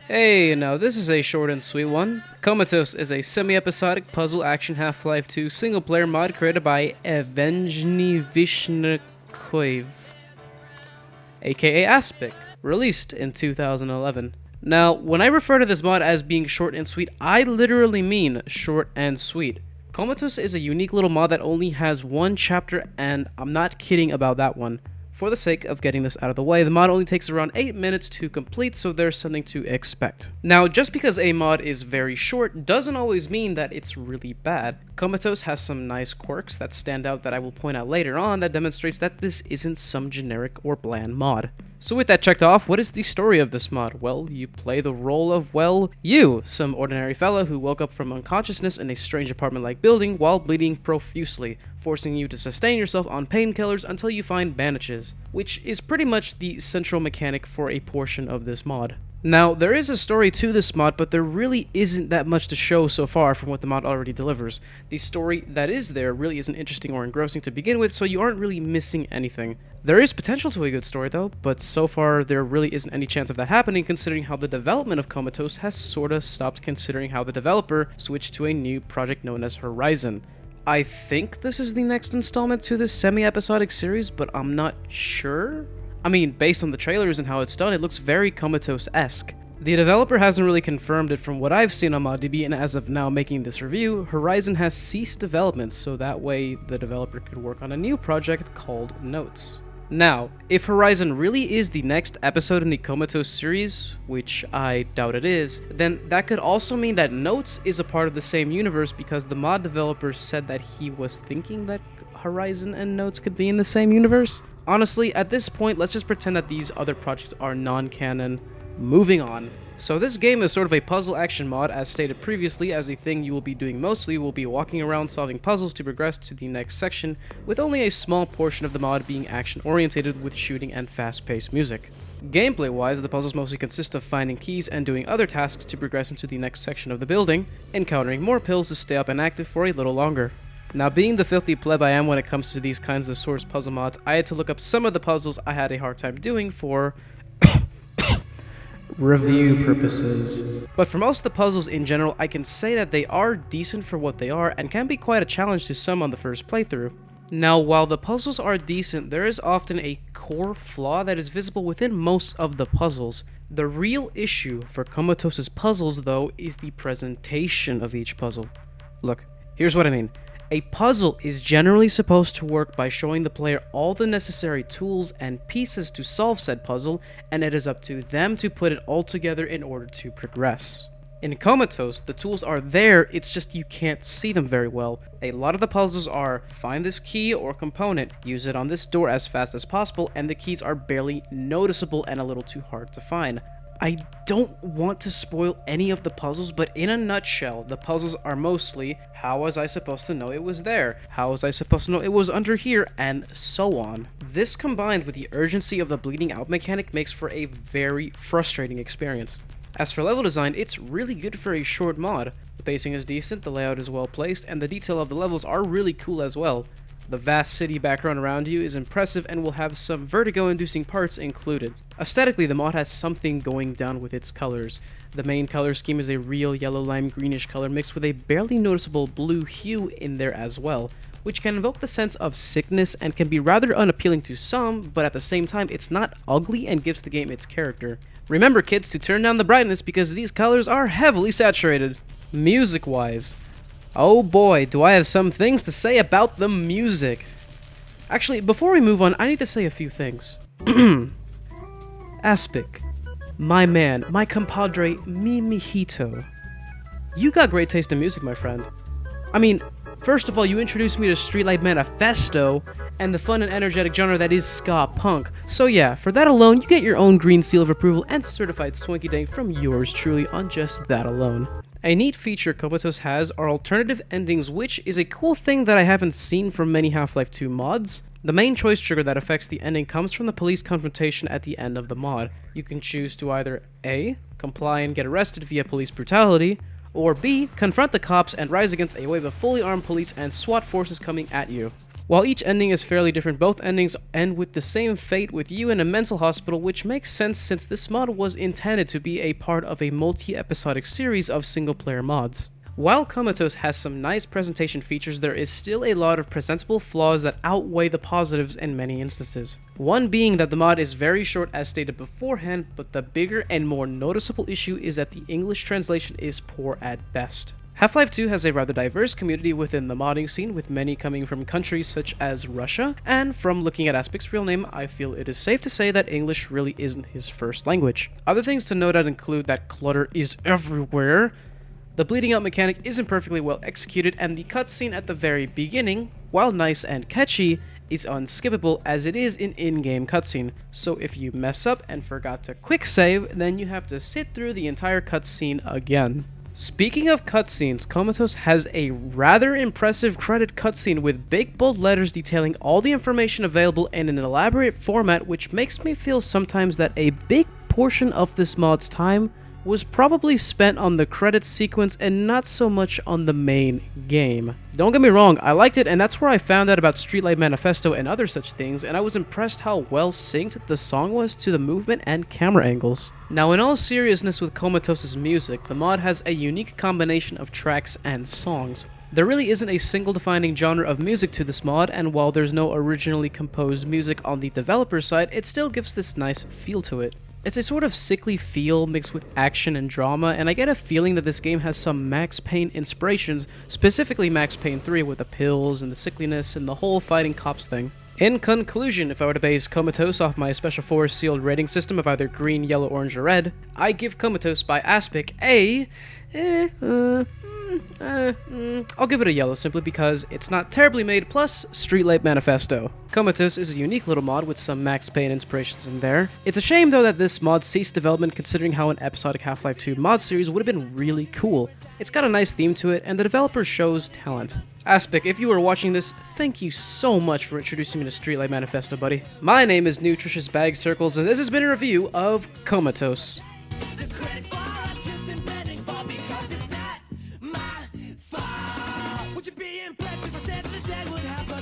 Hey, now this is a short and sweet one. Comatose is a semi-episodic puzzle action Half-Life 2 single-player mod created by Evgeny Vishnakoyev, aka Aspic, released in 2011. Now, when I refer to this mod as being short and sweet, I literally mean short and sweet. Comatose is a unique little mod that only has one chapter, and I'm not kidding about that one. For the sake of getting this out of the way, the mod only takes around 8 minutes to complete, so there's something to expect. Now, just because a mod is very short doesn't always mean that it's really bad. Comatose has some nice quirks that stand out that I will point out later on that demonstrates that this isn't some generic or bland mod. So with that checked off, what is the story of this mod? Well, you play the role of, well, you, some ordinary fella who woke up from unconsciousness in a strange apartment-like building while bleeding profusely, forcing you to sustain yourself on painkillers until you find bandages, which is pretty much the central mechanic for a portion of this mod. Now, there is a story to this mod, but there really isn't that much to show so far from what the mod already delivers. The story that is there really isn't interesting or engrossing to begin with, so you aren't really missing anything. There is potential to a good story though, but so far there really isn't any chance of that happening considering how the development of Comatose has sorta stopped considering how the developer switched to a new project known as Horizon. I think this is the next installment to this semi-episodic series, but I'm not sure? I mean, based on the trailers and how it's done, it looks very Comatose-esque. The developer hasn't really confirmed it from what I've seen on ModDB, and as of now making this review, Horizon has ceased development, so that way the developer could work on a new project called Notes. Now, if Horizon really is the next episode in the Comatose series, which I doubt it is, then that could also mean that Notes is a part of the same universe because the mod developer said that he was thinking that Horizon and Notes could be in the same universe. Honestly, at this point, let's just pretend that these other projects are non-canon. Moving on. So this game is sort of a puzzle action mod, as stated previously, as the thing you will be doing mostly will be walking around solving puzzles to progress to the next section, with only a small portion of the mod being action-oriented with shooting and fast-paced music. Gameplay-wise, the puzzles mostly consist of finding keys and doing other tasks to progress into the next section of the building, encountering more pills to stay up and active for a little longer. Now, being the filthy pleb I am when it comes to these kinds of source puzzle mods, I had to look up some of the puzzles I had a hard time doing for review purposes. But for most of the puzzles in general, I can say that they are decent for what they are and can be quite a challenge to some on the first playthrough. Now, while the puzzles are decent, there is often a core flaw that is visible within most of the puzzles. The real issue for Comatose's puzzles, though, is the presentation of each puzzle. Look, here's what I mean. A puzzle is generally supposed to work by showing the player all the necessary tools and pieces to solve said puzzle, and it is up to them to put it all together in order to progress. In Comatose, the tools are there, it's just you can't see them very well. A lot of the puzzles are, find this key or component, use it on this door as fast as possible, and the keys are barely noticeable and a little too hard to find. I don't want to spoil any of the puzzles, but in a nutshell, the puzzles are mostly, how was I supposed to know it was there? How was I supposed to know it was under here? And so on. This combined with the urgency of the bleeding out mechanic makes for a very frustrating experience. As for level design, it's really good for a short mod. The pacing is decent, the layout is well placed, and the detail of the levels are really cool as well. The vast city background around you is impressive and will have some vertigo-inducing parts included. Aesthetically, the mod has something going down with its colors. The main color scheme is a real yellow lime greenish color mixed with a barely noticeable blue hue in there as well, which can evoke the sense of sickness and can be rather unappealing to some, but at the same time it's not ugly and gives the game its character. Remember kids to turn down the brightness because these colors are heavily saturated. Music-wise, oh boy, do I have some things to say about the music. Actually, before we move on, I need to say a few things. Aspic, my man, my compadre, mi mijito. You got great taste in music, my friend. I mean, first of all, you introduced me to Streetlight Manifesto, and the fun and energetic genre that is ska punk. So yeah, for that alone, you get your own green seal of approval and certified swanky dank from yours truly on just that alone. A neat feature Comatose has are alternative endings, which is a cool thing that I haven't seen from many Half-Life 2 mods. The main choice trigger that affects the ending comes from the police confrontation at the end of the mod. You can choose to either A. Comply and get arrested via police brutality, Or B, confront the cops and rise against a wave of fully armed police and SWAT forces coming at you. While each ending is fairly different, both endings end with the same fate, with you in a mental hospital, which makes sense since this mod was intended to be a part of a multi-episodic series of single-player mods. While Comatose has some nice presentation features, there is still a lot of presentable flaws that outweigh the positives in many instances. One being that the mod is very short as stated beforehand, but the bigger and more noticeable issue is that the English translation is poor at best. Half-Life 2 has a rather diverse community within the modding scene, with many coming from countries such as Russia, and from looking at Aspic's real name, I feel it is safe to say that English really isn't his first language. Other things to note out include that clutter is everywhere, the bleeding out mechanic isn't perfectly well executed, and the cutscene at the very beginning, while nice and catchy, is unskippable as it is an in-game cutscene. So if you mess up and forgot to quick save, then you have to sit through the entire cutscene again. Speaking of cutscenes, Comatose has a rather impressive credit cutscene with big bold letters detailing all the information available in an elaborate format, which makes me feel sometimes that a big portion of this mod's time was probably spent on the credits sequence and not so much on the main game. Don't get me wrong, I liked it, and that's where I found out about Streetlight, Manifesto, and other such things, and I was impressed how well synced the song was to the movement and camera angles. Now, in all seriousness with Comatose's music, the mod has a unique combination of tracks and songs. There really isn't a single defining genre of music to this mod, and while there's no originally composed music on the developer's side, it still gives this nice feel to it. It's a sort of sickly feel mixed with action and drama, and I get a feeling that this game has some Max Payne inspirations, specifically Max Payne 3 with the pills and the sickliness and the whole fighting cops thing. In conclusion, if I were to base Comatose off my Special Force sealed rating system of either green, yellow, orange, or red, I give Comatose by Aspic a... I'll give it a yellow simply because it's not terribly made, plus Streetlight Manifesto. Comatose is a unique little mod with some Max Payne inspirations in there. It's a shame though that this mod ceased development considering how an episodic Half-Life 2 mod series would have been really cool. It's got a nice theme to it and the developer shows talent. Aspic, if you were watching this, thank you so much for introducing me to Streetlight Manifesto, buddy. My name is Nutritious Bag Circles and this has been a review of Comatose. Would you be impressed if I said the dead would happen?